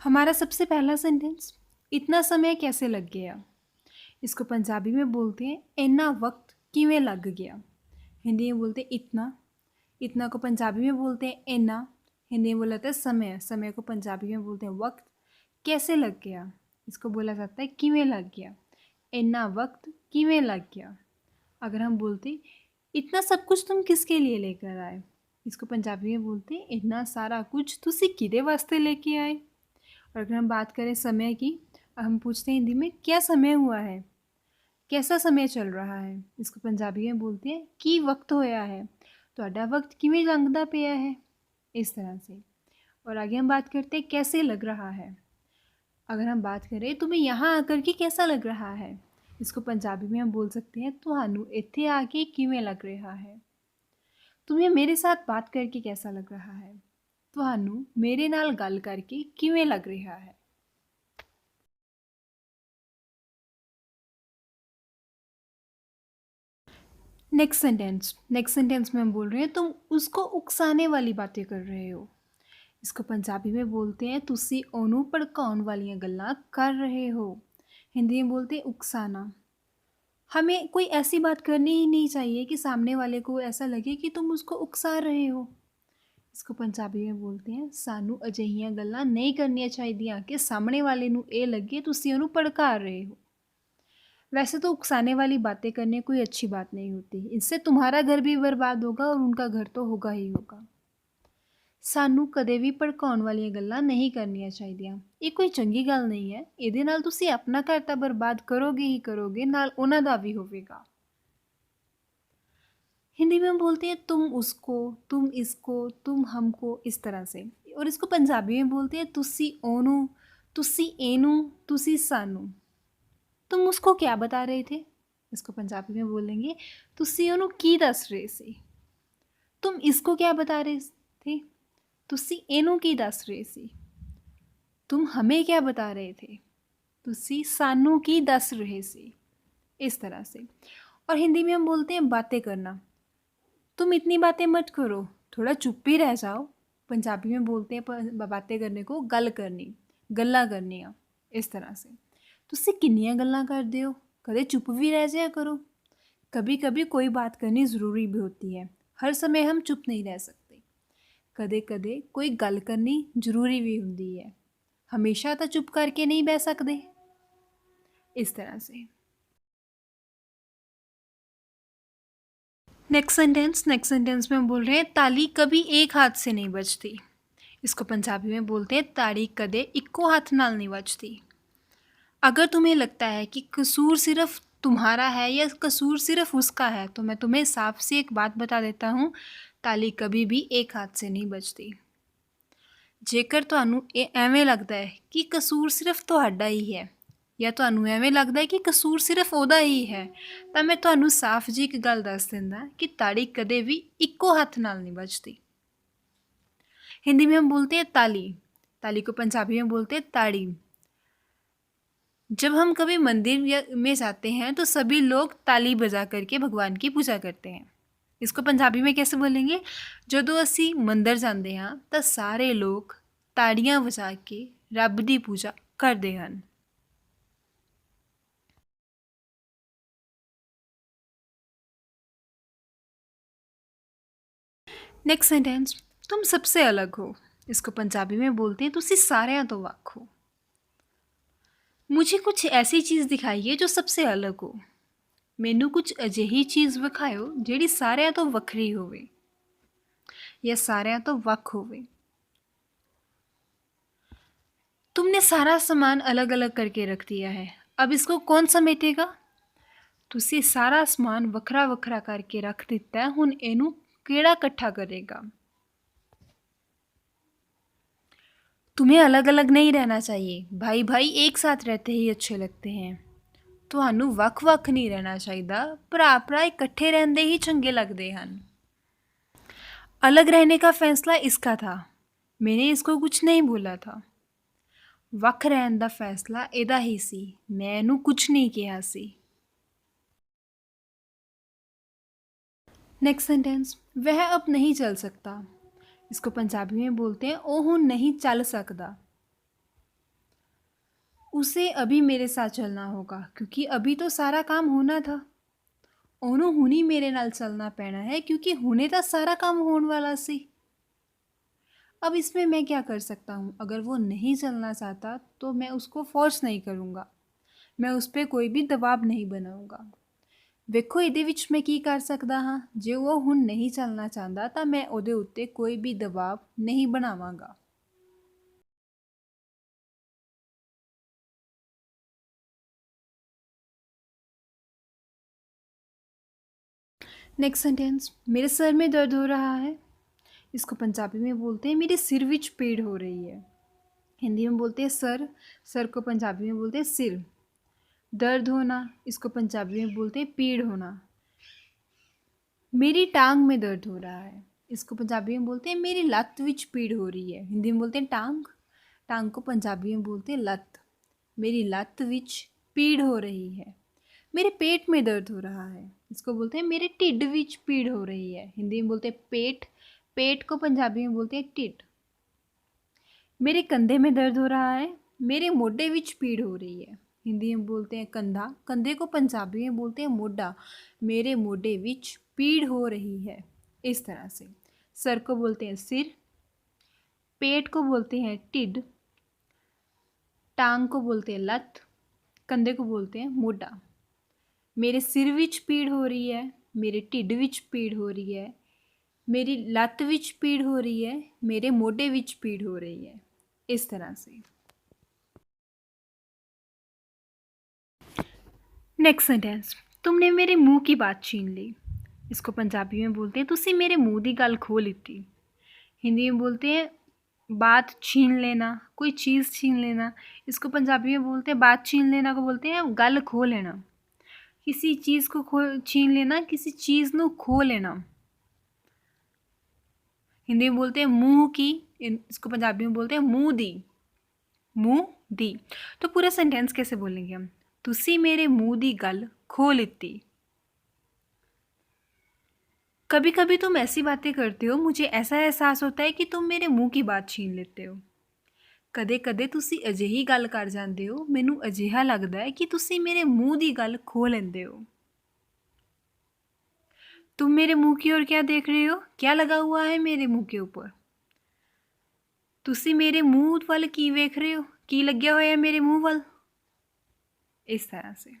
हमारा सबसे पहला सेंटेंस, इतना समय कैसे लग गया। इसको पंजाबी में बोलते हैं इन्ना वक्त किवें लग गया। हिंदी में बोलते हैं इतना। इतना को पंजाबी में बोलते हैं इन्ना। हिंदी में बोला जाता है समय। समय को पंजाबी में बोलते हैं वक्त। कैसे लग गया, इसको बोला जाता है किवें लग गया। इन्ना वक्त किवें लग गया। अगर हम बोलते इतना सब कुछ तुम किसके लिए लेकर आए, इसको पंजाबी में बोलते हैं इतना सारा कुछ तुसी किदे वास्ते लेके आए। और अगर हम बात करें समय की, हम पूछते हैं हिंदी में क्या समय हुआ है, कैसा समय चल रहा है, इसको पंजाबी में बोलते हैं की वक्त होया है, ਤੁਹਾਡਾ वक्त किवें लंघदा पिया है, इस तरह से। और आगे हम बात करते हैं कैसे लग रहा है। अगर हम बात करें तुम्हें यहाँ आकर के कैसा लग रहा है, इसको पंजाबी में हम बोल सकते हैं ਤੁਹਾਨੂੰ ਇੱਥੇ आके किवें लग रहा है। तुम्हें मेरे साथ बात करके कैसा लग रहा है, ਤੁਹਾਨੂੰ मेरे नाल गल करके किवें लग रहा है। नेक्स्ट सेंटेंस में हम बोल रहे हैं तुम उसको उकसाने वाली बातें कर रहे हो। इसको पंजाबी में बोलते हैं तुसी ओनू भड़काउण वालियां गल्लां कर रहे हो। हिंदी में बोलते हैं उकसाना। हमें कोई ऐसी बात करनी ही नहीं चाहिए कि सामने वाले को ऐसा लगे कि तुम उसको उकसा रहे हो। इसको पंजाबी में बोलते हैं सानू अजिहियां गल्लां नहीं करनियां चाहिए कि सामने वाले नू ये लगे तुसी ओनू भड़का रहे हो। वैसे तो उकसाने वाली बातें करने कोई अच्छी बात नहीं होती, इससे तुम्हारा घर भी बर्बाद होगा और उनका घर तो होगा ही होगा। सानू कदे भी भड़काउण वालियां गल्लां नहीं करनियां चाहिए। ये कोई चंगी गल नहीं है, ਇਹਦੇ ਨਾਲ ਤੁਸੀਂ अपना घर तो बर्बाद करोगे ही करोगे, नाल उन्हां दा भी होवेगा। हिंदी में हम बोलते हैं तुम उसको, तुम इसको, तुम हमको, इस तरह से। और इसको पंजाबी में बोलते हैं तुसी ओनू, तुसी एनू, तुसी सानू। तुम उसको क्या बता रहे थे, इसको पंजाबी में बोलेंगे तुसी ओनू की दस रहे सी। तुम इसको क्या बता रहे थे, तुसी एनू की दस रहे सी। तुम हमें क्या बता रहे थे, तुसी सानू की दस रहे सी, इस तरह से। और हिंदी में हम बोलते हैं बातें करना। तुम इतनी बातें मत करो, थोड़ा चुप ही रह जाओ। पंजाबी में बोलते हैं बातें करने को गल करनी, गल्ला करनियां, इस तरह से। तुसी किन्नियां गल्लां करदे हो, कदे चुप भी रह जाया करो। कभी कभी कोई बात करनी ज़रूरी भी होती है, हर समय हम चुप नहीं रह सकते। कदे कदे कोई गल करनी जरूरी भी होती है, हमेशा तो चुप करके नहीं बह सकते, इस तरह से। नेक्स्ट सेंटेंस में हम बोल रहे हैं ताली कभी एक हाथ से नहीं बजती। इसको पंजाबी में बोलते हैं ताड़ी कदे इक्को हाथ नाल नहीं बजती। अगर तुम्हें लगता है कि कसूर सिर्फ तुम्हारा है या कसूर सिर्फ उसका है, तो मैं तुम्हें साफ सी एक बात बता देता हूँ, ताली कभी भी एक हाथ से नहीं बजती। जेकर ਤੁਹਾਨੂੰ ਐਵੇਂ ਲੱਗਦਾ ਹੈ कि कसूर सिर्फ ਤੁਹਾਡਾ ही है, या ਤੁਹਾਨੂੰ ਐਵੇਂ ਲੱਗਦਾ ਹੈ कि कसूर सिर्फ ਉਹਦਾ ही है, ਤਾਂ मैं ਤੁਹਾਨੂੰ ਸਾਫ਼ ਜੀ ਇੱਕ ਗੱਲ ਦੱਸ ਦਿੰਦਾ कि ਤਾੜੀ कदे भी ਇੱਕੋ हथ नाल नहीं बजती। हिंदी में हम बोलते हैं ताली, ताली को पंजाबी में बोलते हैं ताड़ी। जब हम कभी मंदिर में जाते हैं तो सभी लोग ताली बजा करके भगवान की पूजा करते हैं। इसको पंजाबी में कैसे बोलेंगे, ਜਦੋਂ ਅਸੀਂ ਮੰਦਰ ਜਾਂਦੇ ਹਾਂ ਤਾਂ ਸਾਰੇ ਲੋਕ ਤਾੜੀਆਂ ਵਜਾ ਕੇ ਰੱਬ ਦੀ ਪੂਜਾ ਕਰਦੇ ਹਨ। नेक्स्ट सेंटेंस, तुम सबसे अलग हो। इसको पंजाबी में बोलते हैं तुसी सारियां तो ਵੱਖ हो। मुझे कुछ ऐसी चीज़ दिखाइए जो सबसे अलग हो। मैनू कुछ अजिही चीज़ विखाओ जिहड़ी सारियां तो ਵੱਖਰੀ होवे या सारियां तो ਵੱਖ होवे। तुमने सारा सामान अलग अलग करके रख दिया है, अब इसको कौन समेटेगा। तुसी सारा समान वखरा वखरा करके रख दिता है, हुण इनू केड़ा इकट्ठा करेगा। तुम्हें अलग अलग नहीं रहना चाहिए, भाई भाई एक साथ रहते ही अच्छे लगते हैं। ਤੁਹਾਨੂੰ ਵੱਖ ਵੱਖ नहीं रहना चाहिए, भरा भरा इकट्ठे रहंदे ही चंगे लगते हैं। अलग रहने का फैसला इसका था, मैंने इसको कुछ नहीं बोला था। ਵੱਖ रहन का फैसला ਇਹਦਾ ही सी, मैं ਇਹਨੂੰ कुछ नहीं कहा सी। नेक्स्ट सेंटेंस, वह अब नहीं चल सकता। इसको पंजाबी में बोलते हैं ਉਹ ਹੁਣ नहीं चल सकता। उसे अभी मेरे साथ चलना होगा क्योंकि अभी तो सारा काम होना था। ਉਹਨੂੰ ਹੁਣੀ ਮੇਰੇ ਨਾਲ चलना पैना है क्योंकि हुने तो सारा काम होने वाला सी। अब इसमें मैं क्या कर सकता हूँ? अगर वो नहीं चलना चाहता तो मैं उसको फोर्स नहीं करूँगा, मैं उस पर कोई भी दबाव नहीं बनाऊँगा। ਵੇਖੋ ਇਹਦੇ ਵਿੱਚ ਮੈਂ ਕੀ ਕਰ ਸਕਦਾ ਹਾਂ, ਜੇ ਉਹ ਹੁਣ ਨਹੀਂ ਚੱਲਣਾ ਚਾਹੁੰਦਾ ਤਾਂ ਮੈਂ ਉਹਦੇ ਉੱਤੇ ਕੋਈ ਵੀ ਦਬਾਅ ਨਹੀਂ ਬਣਾਵਾਂਗਾ। नेक्स्ट सेंटेंस, मेरे सर में दर्द हो रहा है। इसको पंजाबी में बोलते हैं मेरे सिर विच पीड़ हो रही है। हिंदी में बोलते हैं सर, सर को पंजाबी में बोलते हैं सिर। दर्द होना, इसको पंजाबी में बोलते हैं पीड़ होना। मेरी टांग में दर्द हो रहा है, इसको पंजाबी में बोलते हैं मेरी लत विच पीड़ हो रही है। हिंदी में बोलते हैं टांग, टांग को पंजाबी में बोलते हैं लत। मेरी लत विच पीड़ हो रही है। मेरे पेट में दर्द हो रहा है, इसको बोलते हैं मेरे ढिड विच पीड़ हो रही है। हिंदी में बोलते हैं पेट, पेट को पंजाबी में बोलते हैं ढिड। मेरे कंधे में दर्द हो रहा है, मेरे मोढे विच पीड़ हो रही है। हिंदी में बोलते हैं कंधा, कंधे को पंजाबी में बोलते हैं मोढा। मेरे मोढे विच पीड़ हो रही है। इस तरह से सर को बोलते हैं सिर, पेट को बोलते हैं ढिड, टांग को बोलते हैं लत, कंधे को बोलते हैं मोढा। मेरे सिर विच पीड़ हो रही है, मेरे ढिड विच पीड़ हो रही है, मेरी लत विच पीड़ हो रही है, मेरे मोढे विच पीड़ हो रही है। इस तरह से। नेक्स्ट सेंटेंस, तुमने मेरे मुंह की बात छीन ली। इसको पंजाबी में बोलते हैं तुसी मेरे मुंह की गल खो लीती। हिंदी में बोलते हैं बात छीन लेना, कोई चीज़ छीन लेना। इसको पंजाबी में बोलते हैं बात छीन लेना को बोलते हैं गल खो लेना। किसी चीज़ को छीन लेना, किसी चीज़ को खो लेना। हिंदी में बोलते हैं मुंह की, इसको पंजाबी में बोलते हैं मुंह दी, मुंह दी। तो पूरा सेंटेंस कैसे बोलेंगे हम? तुसी मेरे मुंह दी गल खो लीती। कभी कभी तुम ऐसी बातें करते हो, मुझे ऐसा एहसास होता है कि तुम मेरे मुंह की बात छीन लेते हो। कदे कदे तुसी अजिही गल कर जाते हो, मैनू अजिहा लगता है कि तुसी मेरे मुंह की गल खो लेंदे हो। तुम मेरे मुंह की ओर क्या देख रहे हो? क्या लगा हुआ है मेरे मुंह के ऊपर? तुसी मेरे मुंह वाल की वेख रहे हो? की लग्या होया मेरे मुंह वाल? इस तरह से।